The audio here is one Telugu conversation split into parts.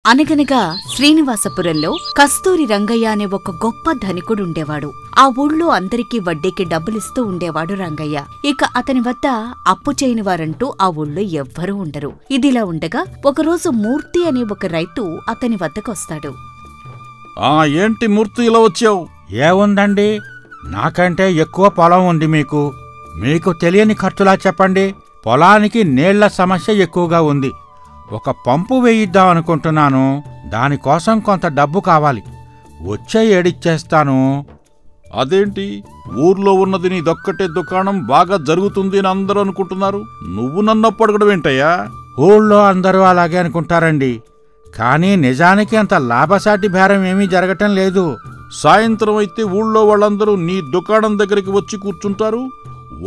అనగనగా శ్రీనివాసపురంలో కస్తూరి రంగయ్య అనే ఒక గొప్ప ధనికుడుండేవాడు. ఆ ఊళ్ళో అందరికీ వడ్డీకి డబ్బులిస్తూ ఉండేవాడు రంగయ్య. ఇక అతని వద్ద అప్పు చేయని వారంటూ ఆ ఊళ్ళో ఎవ్వరూ ఉండరు. ఇదిలా ఉండగా ఒకరోజు మూర్తి అనే ఒక రైతు అతని వద్దకొస్తాడు. ఏంటి మూర్తి ఇలా వచ్చావు? ఏముందండి, నాకంటే ఎక్కువ పొలం ఉంది మీకు తెలియని ఖర్చులా చెప్పండి. పొలానికి నీళ్ల సమస్య ఎక్కువగా ఉంది. ఒక పంపు వేయిద్దామనుకుంటున్నాను. దానికోసం కొంత డబ్బు కావాలి. వచ్చే ఏడిచ్చేస్తాను. అదేంటి, ఊర్లో ఉన్నది నీదొక్కటే దుకాణం, బాగా జరుగుతుంది అని అందరూ అనుకుంటున్నారు. నువ్వు నన్నప్పు అడగడం ఏంటయ్యా? ఊళ్ళో అందరూ అలాగే అనుకుంటారండి. కానీ నిజానికి అంత లాభసాటి బేరం ఏమీ జరగటం లేదు. సాయంత్రం అయితే ఊళ్ళో వాళ్ళందరూ నీ దుకాణం దగ్గరికి వచ్చి కూర్చుంటారు.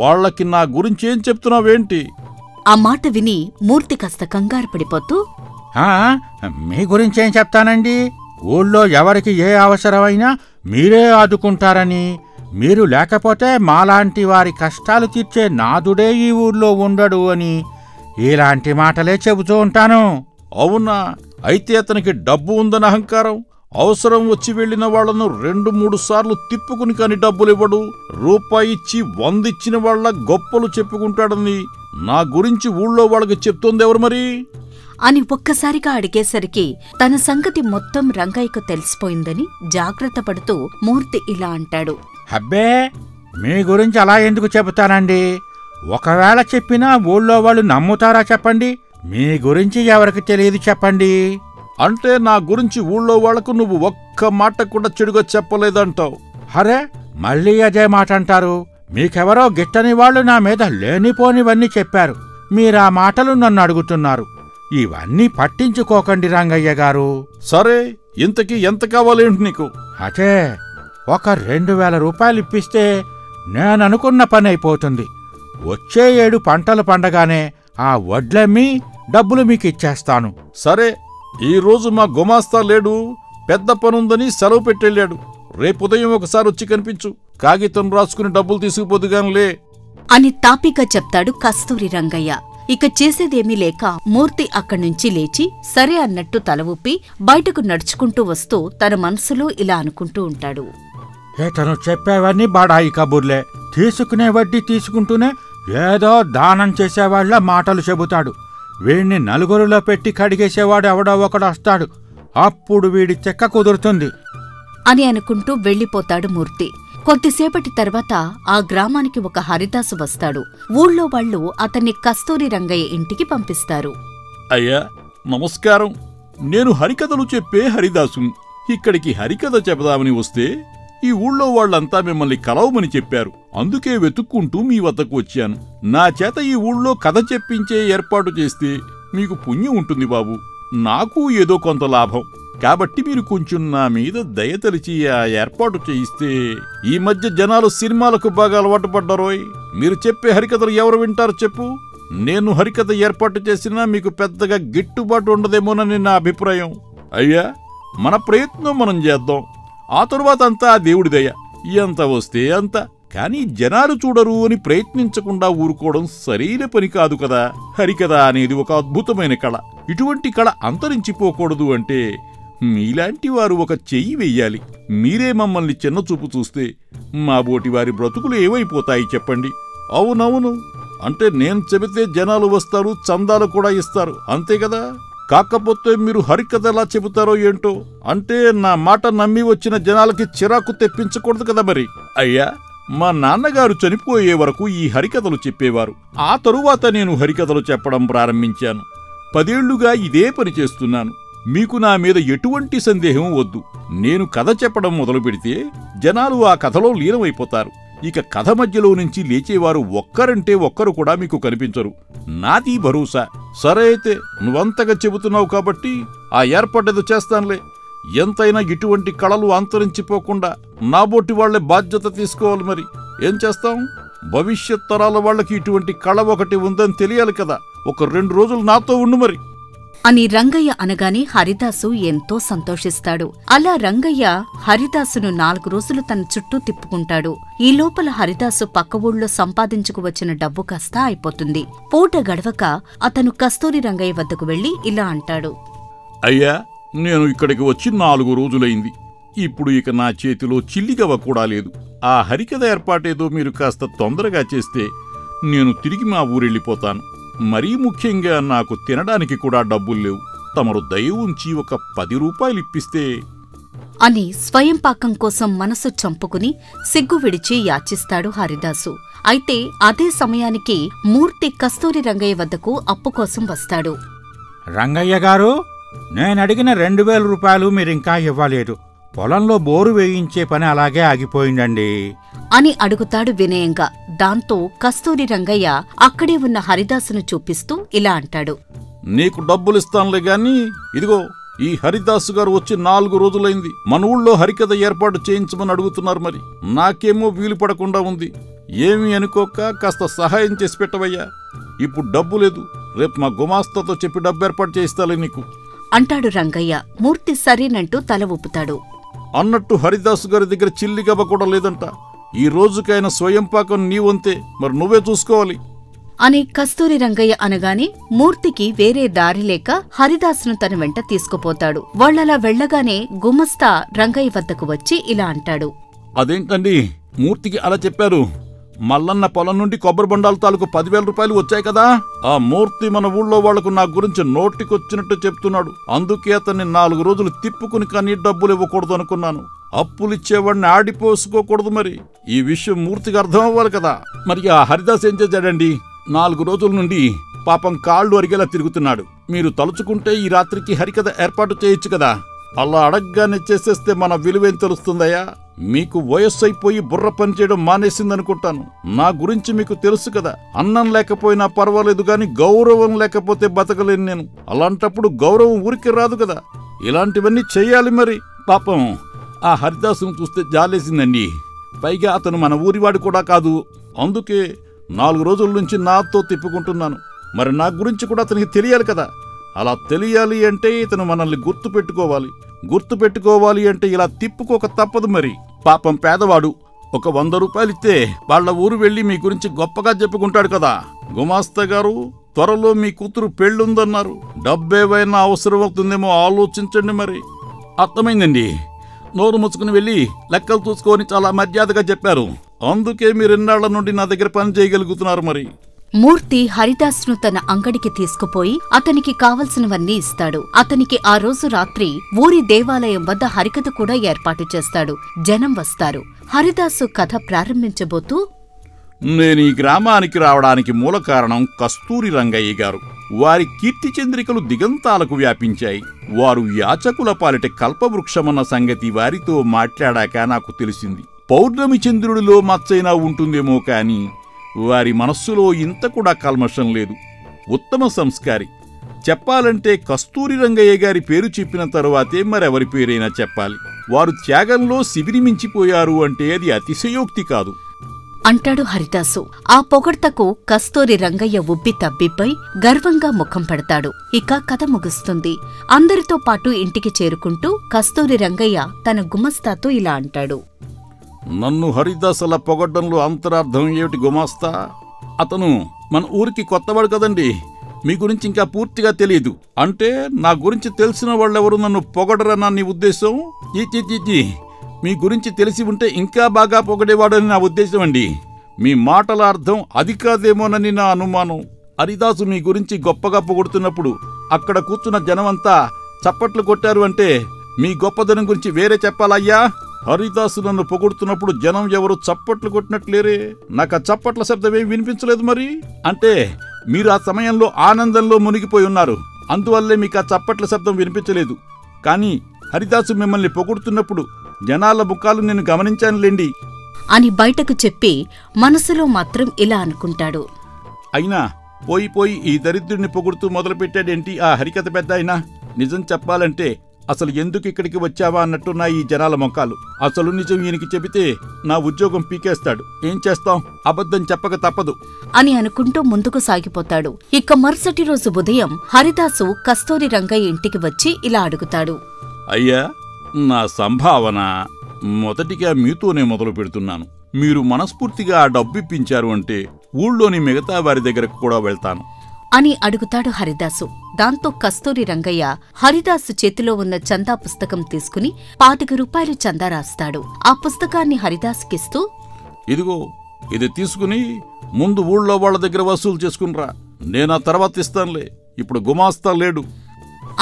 వాళ్లకి నా గురించి ఏం చెప్తున్నావేంటి? ఆ మాట విని మూర్తి కాస్త కంగారు పడిపోతూ, మీ గురించేం చెప్తానండి? ఊళ్ళో ఎవరికి ఏ అవసరమైనా మీరే ఆదుకుంటారని, మీరు లేకపోతే మాలాంటి వారి కష్టాలు తీర్చే నాదుడే ఈ ఊళ్ళో ఉండడు అని ఇలాంటి మాటలే చెబుతూ ఉంటాను. అవునా? అయితే అతనికి డబ్బు ఉందని అహంకారం. అవసరం వచ్చి వెళ్లిన వాళ్లను 2-3 సార్లు తిప్పుకుని కాని డబ్బులివ్వడు. రూపాయి ఇచ్చి 100 ఇచ్చిన వాళ్ల గొప్పలు చెప్పుకుంటాడని నా గురించి ఊళ్ళో వాళ్ళకి చెప్తోందెవరు మరి అని ఒక్కసారిగా అడిగేసరికి తన సంగతి మొత్తం రంగయ్యకు తెలిసిపోయిందని జాగ్రత్త పడుతూ మూర్తి ఇలా అంటాడు. అబ్బే, మీ గురించి అలా ఎందుకు చెబుతానండి? ఒకవేళ చెప్పినా ఊళ్ళో వాళ్ళు నమ్ముతారా చెప్పండి? మీ గురించి ఎవరికి తెలియదు చెప్పండి. అంటే నా గురించి ఊళ్ళో వాళ్లకు నువ్వు ఒక్క మాట కూడా చెడుగా చెప్పలేదంటావు. అరే, మళ్ళీ అదే మాట అంటారు. మీకెవరో గిట్టని వాళ్ళు నా మీద లేనిపోనివన్నీ చెప్పారు. మీరా మాటలు నన్ను అడుగుతున్నారు. ఇవన్నీ పట్టించుకోకండి రంగయ్య గారు. సరే, ఇంతకీ ఎంత కావాలేంటి నీకు? అదే, ఒక 2000 రూపాయలు ఇప్పిస్తే నేననుకున్న పని అయిపోతుంది. వచ్చే 7 పంటలు పండగానే ఆ వడ్లమ్మి డబ్బులు మీకిచ్చేస్తాను. సరే, ఈరోజు మా గుమాస్తా లేడు, పెద్ద పనుందని సెలవు పెట్టెళ్ళాడు. రేపుదయం ఒకసారి వచ్చి కనిపించు. కాగితం రాసుకుని డబ్బులు తీసుకుపోదుగానిలే అని తాపిగా చెప్తాడు కస్తూరి రంగయ్య. ఇక చేసేదేమీ లేక మూర్తి అక్కడ్నుంచి లేచి సరే అన్నట్టు తల ఊపి బయటకు నడుచుకుంటూ వస్తూ తన మనసులో ఇలా అనుకుంటూ ఉంటాడు. తను చెప్పేవన్నీ బాడాయి కబుర్లే. తీసుకునే వడ్డీ తీసుకుంటూనే ఏదో దానం చేసేవాళ్ల మాటలు చెబుతాడు. వీడిని నలుగురిలో పెట్టి కడిగేసేవాడు ఎవడో ఒకడు వస్తాడు. అప్పుడు వీడి చెక్క కుదురుతుంది అని అనుకుంటూ వెళ్లిపోతాడు మూర్తి. కొద్దిసేపటి తర్వాత ఆ గ్రామానికి ఒక హరిదాసు వస్తాడు. ఊళ్ళో వాళ్లు అతన్ని కస్తూరి రంగయ్య ఇంటికి పంపిస్తారు. అయ్యా నమస్కారం, నేను హరికథలు చెప్పే హరిదాసుని. ఇక్కడికి హరికథ చెబుదామని వస్తే ఈ ఊళ్ళో వాళ్లంతా మిమ్మల్ని కలవమని చెప్పారు. అందుకే వెతుక్కుంటూ మీ వద్దకు వచ్చాను. నా చేత ఈ ఊళ్ళో కథ చెప్పించే ఏర్పాటు చేస్తే మీకు పుణ్యం ఉంటుంది బాబు. నాకు ఏదో కొంత లాభం. కాబట్టి మీరు కొంచెం నా మీద దయతలిచి ఆ ఏర్పాటు చేయిస్తే. ఈ మధ్య జనాలు సినిమాలకు బాగా అలవాటు పడ్డారోయ్. మీరు చెప్పే హరికథలు ఎవరు వింటారు చెప్పు? నేను హరికథ ఏర్పాటు చేసినా మీకు పెద్దగా గిట్టుబాటు ఉండదేమోనని నా అభిప్రాయం. అయ్యా, మన ప్రయత్నం మనం చేద్దాం. ఆ తరువాత అంతా దేవుడి దయ. ఎంత వస్తే అంత. కానీ జనాలు చూడరు అని ప్రయత్నించకుండా ఊరుకోవడం సరైన పని కాదు కదా. హరికథ అనేది ఒక అద్భుతమైన కళ. ఇటువంటి కళ అంతరించిపోకూడదు అంటే మీలాంటి వారు ఒక చెయ్యి వెయ్యాలి. మీరే మమ్మల్ని చిన్నచూపు చూస్తే మా బోటి వారి బ్రతుకులు ఏమైపోతాయి చెప్పండి? అవునవును, అంటే నేను చెబితే జనాలు వస్తారు, చందాలు కూడా ఇస్తారు, అంతే కదా. కాకపోతే మీరు హరికథ ఎలా చెబుతారో ఏంటో. అంటే నా మాట నమ్మి వచ్చిన జనాలకి చిరాకు తెప్పించకూడదు కదా మరి. అయ్యా, మా నాన్నగారు చనిపోయే వరకు ఈ హరికథలు చెప్పేవారు. ఆ తరువాత నేను హరికథలు చెప్పడం ప్రారంభించాను. 10 ఏళ్లుగా ఇదే పని చేస్తున్నాను. మీకు నా మీద ఎటువంటి సందేహం వద్దు. నేను కథ చెప్పడం మొదలు పెడితే జనాలు ఆ కథలో లీనమైపోతారు. ఇక కథ మధ్యలో నుంచి లేచేవారు ఒక్కరంటే ఒక్కరు కూడా మీకు కనిపించరు. నాది భరోసా. సరే అయితే, నువ్వంతగా చెబుతున్నావు కాబట్టి ఆ ఏర్పాటేదో చేస్తానులే. ఎంతైనా ఇటువంటి కళలు అంతరించిపోకుండా నాబోటి వాళ్లే బాధ్యత తీసుకోవాలి. మరి ఏం చేస్తాం? భవిష్యత్ తరాల వాళ్లకి ఇటువంటి కళ ఒకటి ఉందని తెలియాలి కదా. ఒక 2 రోజులు నాతో ఉండు మరి అని రంగయ్య అనగానే హరిదాసు ఎంతో సంతోషిస్తాడు. అలా రంగయ్య హరిదాసును 4 రోజులు తన చుట్టూ తిప్పుకుంటాడు. ఈ లోపల హరిదాసు పక్క ఊళ్ళో సంపాదించుకు వచ్చిన డబ్బు కాస్తా అయిపోతుంది. పూట గడవక అతను కస్తూరి రంగయ్య వద్దకు వెళ్లి ఇలా అంటాడు. అయ్యా, నేను ఇక్కడికి వచ్చి 4 రోజులైంది. ఇప్పుడు ఇక నా చేతిలో చిల్లిగవ్వ కూడా లేదు. ఆ హరికథ ఏర్పాటేదో మీరు కాస్త తొందరగా చేస్తే నేను తిరిగి మా ఊరెళ్ళిపోతాను. మరీ ముఖ్యంగా నాకు తినడానికి కూడా డబ్బులు లేవు. తమరు దయ ఉంచి ఒక 10 రూపాయలు ఇప్పిస్తే అని స్వయం పాకం కోసం మనసు చంపుకుని సిగ్గు విడిచి యాచిస్తాడు హరిదాసు. అయితే అదే సమయానికి మూర్తి కస్తూరి రంగయ్య వద్దకు అప్పు కోసం వస్తాడు. రంగయ్య గారు, నేనడిగిన 2000 రూపాయలు మీరింకా ఇవ్వలేదు. పొలంలో బోరు వేయించే పని అలాగే ఆగిపోయిందండి అని అడుగుతాడు వినయంగా. దాంతో కస్తూరి రంగయ్య అక్కడే ఉన్న హరిదాసును చూపిస్తూ ఇలా అంటాడు. నీకు డబ్బులిస్తానులే గాని ఇదిగో ఈ హరిదాసు గారు వచ్చి 4 రోజులైంది. మన ఊళ్ళో హరికథ ఏర్పాటు చేయించమని అడుగుతున్నారు. మరి నాకేమో వీలు పడకుండా ఉంది. ఏమీ అనుకోక కాస్త సహాయం చేసి పెట్టవయ్యా. ఇప్పుడు డబ్బు లేదు. రేపు మా గుమాస్తాతో చెప్పి డబ్బు ఏర్పాటు చేయిస్తాలే నీకు అంటాడు రంగయ్య. మూర్తి సరేనంటూ తల ఊపుతాడు. అన్నట్టు హరిదాసు గారి దగ్గర చిల్లిగవ్వ కూడా లేదంట. ఈ రోజుకైనా స్వయం పాకం నీ వంతే, మరి నువ్వే చూసుకోవాలి అని కస్తూరి రంగయ్య అనగానే మూర్తికి వేరే దారి లేక హరిదాసును తన వెంట తీసుకుపోతాడు. వాళ్ళలా వెళ్లగానే గుమస్తా రంగయ్య వద్దకు వచ్చి ఇలా అంటాడు. అదేంటండి మూర్తికి అలా చెప్పారు? మల్లన్న పొలం నుండి కొబ్బరి బొండాల తాలూకు 10,000 రూపాయలు వచ్చాయి కదా. ఆ మూర్తి మన ఊళ్ళో వాళ్లకు నా గురించి నోటికొచ్చినట్టు చెప్తున్నాడు. అందుకే అతన్ని 4 రోజులు తిప్పుకుని కానీ డబ్బులు ఇవ్వకూడదు అనుకున్నాను. అప్పులిచ్చేవాడిని ఆడిపోసుకోకూడదు. మరి ఈ విషయం మూర్తికి అర్థం అవ్వాలి కదా. మరి ఆ హరిదాస్ ఏం చేశాడండి? 4 రోజుల నుండి పాపం కాళ్ళు అరిగేలా తిరుగుతున్నాడు. మీరు తలుచుకుంటే ఈ రాత్రికి హరికథ ఏర్పాటు చేయొచ్చు కదా. అలా అడగ్గానే చేసేస్తే మన విలువేం తెలుస్తుందయ్యా? మీకు వయస్సు అయిపోయి బుర్ర పనిచేయడం మానేసిందనుకుంటాను. నా గురించి మీకు తెలుసు కదా. అన్నం లేకపోయినా పర్వాలేదు గాని గౌరవం లేకపోతే బతకలేను నేను. అలాంటప్పుడు గౌరవం ఊరికి రాదు కదా. ఇలాంటివన్నీ చెయ్యాలి. మరి పాపం ఆ హరిదాసును చూస్తే జాలేసిందండి. పైగా అతను మన ఊరివాడు కూడా కాదు. అందుకే 4 రోజుల నుంచి నాతో తిప్పుకుంటున్నాను. మరి నా గురించి కూడా అతనికి తెలియాలి కదా. అలా తెలియాలి అంటే ఇతను మనల్ని గుర్తుపెట్టుకోవాలి అంటే ఇలా తిప్పుకోక తప్పదు. మరి పాపం పేదవాడు. ఒక 100 రూపాయలిస్తే వాళ్ల ఊరు వెళ్లి మీ గురించి గొప్పగా చెప్పుకుంటాడు కదా. గుమాస్తా గారు, త్వరలో మీ కూతురు పెళ్ళుందన్నారు. డబ్బేవైనా అవసరం అవుతుందేమో ఆలోచించండి. మరి అర్థమైందండి. నోరు ముచ్చుకుని వెళ్ళి లెక్కలు చూసుకొని చాలా మర్యాదగా చెప్పారు. అందుకే మీరు 2 ఏళ్ల నుండి నా దగ్గర పని చేయగలుగుతున్నారు. మరి మూర్తి హరిదాస్ను తన అంగడికి తీసుకుపోయి అతనికి కావలసినవన్నీ ఇస్తాడు. అతనికి ఆ రోజు రాత్రి ఊరి దేవాలయం వద్ద హరికథ కూడా ఏర్పాటు చేస్తాడు. జనం వస్తారు. హరిదాసు కథ ప్రారంభించబోతూ, నేను ఈ గ్రామానికి రావడానికి మూల కారణం కస్తూరి రంగయ్య గారు. వారి కీర్తి చంద్రికలు దిగంతాలకు వ్యాపించాయి. వారు యాచకుల పాలిట కల్పవృక్షమన్న సంగతి వారితో మాట్లాడాక నాకు తెలిసింది. పౌర్ణమి చంద్రుడిలో మచ్చైనా ఉంటుందేమో కాని వారి మనస్సులో ఇంత కూడా కల్మషం లేదు. ఉత్తమ సంస్కారి. చెప్పాలంటే కస్తూరి రంగయ్య గారి పేరు చెప్పిన తరువాతే మరెవరి పేరైనా చెప్పాలి. వారు త్యాగంలో శిబిరిమించిపోయారు అంటే అది అతిశయోక్తి కాదు అంటాడు హరిదాసు. ఆ పొగడ్తకు కస్తూరి రంగయ్య ఉబ్బి తబ్బిపై గర్వంగా ముఖం పెడతాడు. ఇక కథ ముగుస్తుంది. అందరితో పాటు ఇంటికి చేరుకుంటూ కస్తూరి రంగయ్య తన గుమస్తాతో ఇలా అంటాడు. నన్ను హరిదాస్ అలా పొగడ్డంలో అంతరార్థం ఏమిటి గుమాస్తా? అతను మన ఊరికి కొత్తవాడు కదండి. మీ గురించి ఇంకా పూర్తిగా తెలియదు. అంటే నా గురించి తెలిసిన వాళ్ళెవరు నన్ను పొగడరన్నా నీ ఉద్దేశం? మీ గురించి తెలిసి ఉంటే ఇంకా బాగా పొగడేవాడని నా ఉద్దేశం అండి. మీ మాటల అర్థం అది కాదేమోనని నా అనుమానం. హరిదాసు మీ గురించి గొప్పగా పొగుడుతున్నప్పుడు అక్కడ కూర్చున్న జనమంతా చప్పట్లు కొట్టారు అంటే మీ గొప్పదనం గురించి వేరే చెప్పాలయ్యా. హరిదాసు నన్ను పొగుడుతున్నప్పుడు జనం ఎవరు చప్పట్లు కొట్టినట్లేరే. నాకు ఆ చప్పట్ల శబ్దమేం వినిపించలేదు. మరి అంటే మీరు ఆ సమయంలో ఆనందంలో మునిగిపోయి ఉన్నారు. అందువల్లే మీకు ఆ చప్పట్ల శబ్దం వినిపించలేదు. కానీ హరిదాసు మిమ్మల్ని పొగుడుతున్నప్పుడు జనాల ముఖాలు నేను గమనించానులేండి అని బయటకు చెప్పి మనసులో మాత్రం ఇలా అనుకుంటాడు. అయినా పోయి ఈ దరిద్రుడిని పొగుడుతూ మొదలుపెట్టాడేంటి ఆ హరికథ పెద్ద అయినా? నిజం చెప్పాలంటే అసలు ఎందుకు ఇక్కడికి వచ్చావా అన్నట్టున్నా ఈ జనాల మొఖాలు. అసలు నిజం ఈయనకి చెబితే నా ఉద్యోగం పీకేస్తాడు. ఏం చేస్తాం, అబద్ధం చెప్పక తప్పదు అని అనుకుంటూ ముందుకు సాగిపోతాడు. ఇక మరుసటి రోజు ఉదయం హరిదాసు కస్తూరి రంగయ్య ఇంటికి వచ్చి ఇలా అడుగుతాడు. అయ్యా, నా సంభావన మొదటిగా మీతోనే మొదలు పెడుతున్నాను. మీరు మనస్ఫూర్తిగా ఆ డబ్బిప్పించారు అంటే ఊళ్ళోని మిగతా వారి దగ్గరకు కూడా వెళ్తాను. అని అడుగుతాడు హరిదాసు. దాంతో కస్తూరి రంగయ్య హరిదాసు చేతిలో ఉన్న చందా పుస్తకం తీసుకుని 25 రూపాయలు చందా రాస్తాడు. ఆ పుస్తకాన్ని హరిదాసుకిస్తూ, ఇదిగో ఇది తీసుకుని ముందు ఊళ్ళో వాళ్ళ దగ్గర వసూలు చేసుకునిరా, నేనా తర్వాత ఇస్తానులే, ఇప్పుడు గుమాస్తా లేడు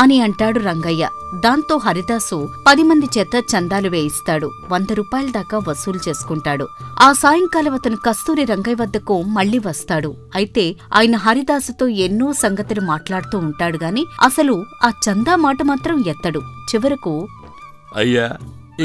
అని అంటాడు రంగయ్య. దాంతో హరిదాసు 10 మంది చేత చందాలు వేయిస్తాడు. 100 రూపాయల దాకా వసూలు చేసుకుంటాడు. ఆ సాయంకాలం అతను కస్తూరి రంగయ్య వద్దకు మళ్లీ వస్తాడు. అయితే ఆయన హరిదాసుతో ఎన్నో సంగతులు మాట్లాడుతూ ఉంటాడు గాని అసలు ఆ చందా మాట మాత్రం ఎత్తడు. చివరకు, అయ్యా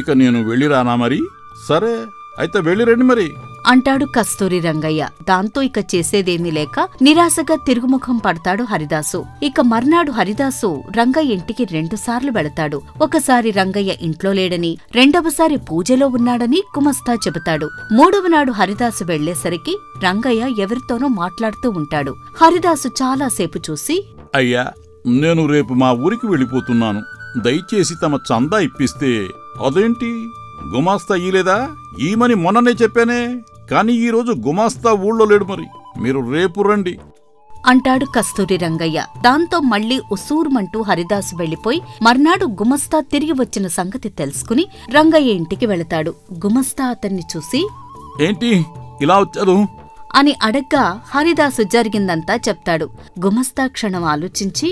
ఇక నేను వెళ్ళిరానా మరి? సరే అయితే వెళ్ళిరండి మరి అంటాడు కస్తూరి రంగయ్య. దాంతో ఇక చేసేదేమీ లేక నిరాశగా తిరుగుముఖం పడతాడు హరిదాసు. ఇక మర్నాడు హరిదాసు రంగయ్య ఇంటికి 2 సార్లు వెళతాడు. ఒకసారి రంగయ్య ఇంట్లో లేడని, రెండవసారి పూజలో ఉన్నాడని గుమస్తా చెబుతాడు. 3వ నాడు హరిదాసు వెళ్లేసరికి రంగయ్య ఎవరితోనో మాట్లాడుతూ ఉంటాడు. హరిదాసు చాలాసేపు చూసి, అయ్యా నేను రేపు మా ఊరికి వెళ్ళిపోతున్నాను, దయచేసి తమ చందా ఇప్పిస్తే. అదేంటి గుమాస్తా ఈలేదా? ఈమని మొన్ననే చెప్పానే, కాని ఈరోజు గుమాస్తా ఊళ్ళో లేడు, మరి మీరు రేపు రండి అంటాడు కస్తూరి రంగయ్య. దాంతో మళ్లీ ఉసూరుమంటూ హరిదాసు వెళ్లిపోయి మర్నాడు గుమస్తా తిరిగి వచ్చిన సంగతి తెలుసుకుని రంగయ్య ఇంటికి వెళతాడు. గుమస్తా అతన్ని చూసి, ఏంటి ఇలా వచ్చారు అని అడగ్గా హరిదాసు జరిగిందంతా చెప్తాడు. గుమస్తా క్షణం ఆలోచించి,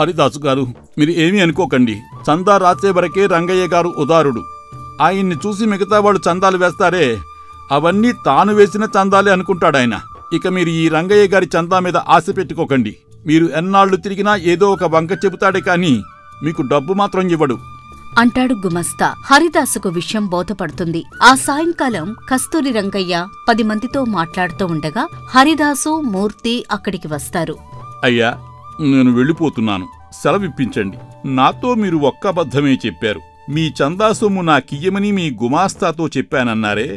హరిదాసు గారు మీరు ఏమీ అనుకోకండి, చందా రాసే వరకే రంగయ్య గారు ఉదారుడు. ఆయన్ని చూసి మిగతా వాళ్ళు చందాలు వేస్తారే, అవన్నీ తాను వేసిన చందాలే అనుకుంటాడాయన. ఇక మీరు ఈ రంగయ్య గారి చందా మీద ఆశ పెట్టుకోకండి. మీరు ఎన్నాళ్లు తిరిగినా ఏదో ఒక వంక చెబుతాడే కాని మీకు డబ్బు మాత్రం ఇవ్వడు అంటాడు గుమస్తా. హరిదాసుకు విషయం బోధపడుతుంది. ఆ సాయంకాలం కస్తూరి రంగయ్య 10 మందితో మాట్లాడుతూ ఉండగా హరిదాసు, మూర్తి అక్కడికి వస్తారు. అయ్యా నేను వెళ్ళిపోతున్నాను, సెలవిప్పించండి. నాతో మీరు ఒక్క అబద్ధమే చెప్పారు. మీ చందా సొమ్ము నాకియ్యమని మీ గుమాస్తాతో చెప్పానన్నారే,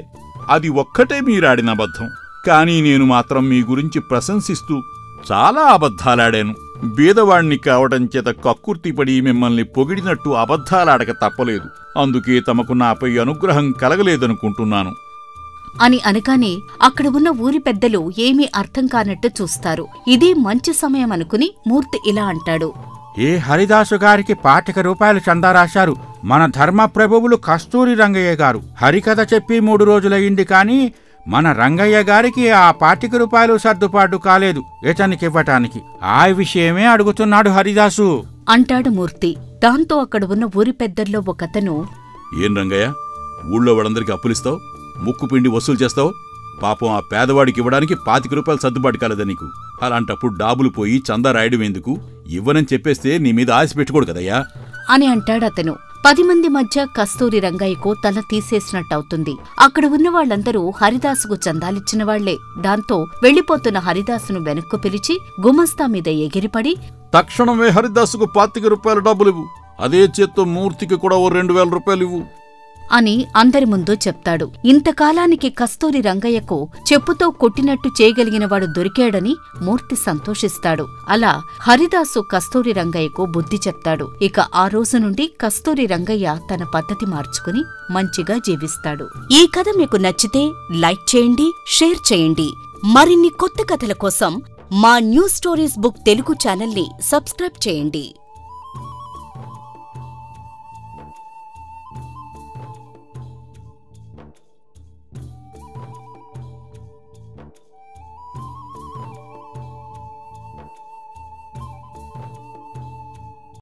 అది ఒక్కటే మీరాడిన అబద్ధం. కానీ నేను మాత్రం మీ గురించి ప్రశంసిస్తూ చాలా అబద్ధాలాడాను. బీదవాణ్ణి కావటం చేత కక్కుర్తిపడి మిమ్మల్ని పొగిడినట్టు అబద్ధాలాడక తప్పలేదు. అందుకే తమకు నాపై అనుగ్రహం కలగలేదనుకుంటున్నాను అని అనగానే అక్కడ ఉన్న ఊరి పెద్దలు ఏమీ అర్థం కానట్టు చూస్తారు. ఇదే మంచి సమయం అనుకుని మూర్తి ఇలా అంటాడు, ఏ హరిదాసు గారికి 25 రూపాయలు చందా రాశారు మన ధర్మప్రభువులు కస్తూరి రంగయ్య గారు. హరికథ చెప్పి 3 రోజులయ్యింది కాని మన రంగయ్య గారికి ఆ 25 రూపాయలు సర్దుబాటు కాలేదు ఇతనికివ్వటానికి. ఆ విషయమే అడుగుతున్నాడు హరిదాసు అంటాడు మూర్తి. దాంతో అక్కడ ఉన్న ఊరి పెద్దల్లో ఒకతను, ఏం రంగయ్య, ఊళ్ళో వాళ్ళందరికీ అప్పులిస్తావు, ముక్కు పిండి వసూలు చేస్తావు? పాపం ఆ పేదవాడికి ఇవ్వడానికి 25 రూపాయలు సర్దుబాటు కాలేదా నీకు? అలాంటప్పుడు డాబులు పోయి చందా రాయడం ఎందుకు? ఇవ్వనని చెప్పేస్తే నీ మీద ఆశ పెట్టుకోడు కదయ్యా అని అంటాడతను. 10 మంది మధ్య కస్తూరి రంగయ్యకు తల తీసేసినట్టవుతుంది. అక్కడ ఉన్న వాళ్ళందరూ హరిదాసుకు చందాలిచ్చిన వాళ్లే. దాంతో వెళ్లిపోతున్న హరిదాసును వెనక్కు పిలిచి గుమస్తా మీద ఎగిరిపడి, తక్షణమే హరిదాసుకు 25 రూపాయల డబ్బులివ్వు, అదే చేత్తో మూర్తికి కూడా ఓ 2000 రూపాయలు ఇవ్వు అని అందరి ముందు చెప్తాడు. ఇంతకాలానికి కస్తూరి రంగయ్యకు చెప్పుతో కొట్టినట్టు చేయగలిగినవాడు దొరికాడని మూర్తి సంతోషిస్తాడు. అలా హరిదాసు కస్తూరి రంగయ్యకు బుద్ధి చెప్తాడు. ఇక ఆ రోజు నుండి కస్తూరి రంగయ్య తన పద్ధతి మార్చుకుని మంచిగా జీవిస్తాడు. ఈ కథ మీకు నచ్చితే లైక్ చేయండి, షేర్ చేయండి. మరిన్ని కొత్త కథల కోసం మా న్యూ స్టోరీస్ బుక్ తెలుగు ఛానల్ని సబ్స్క్రైబ్ చేయండి.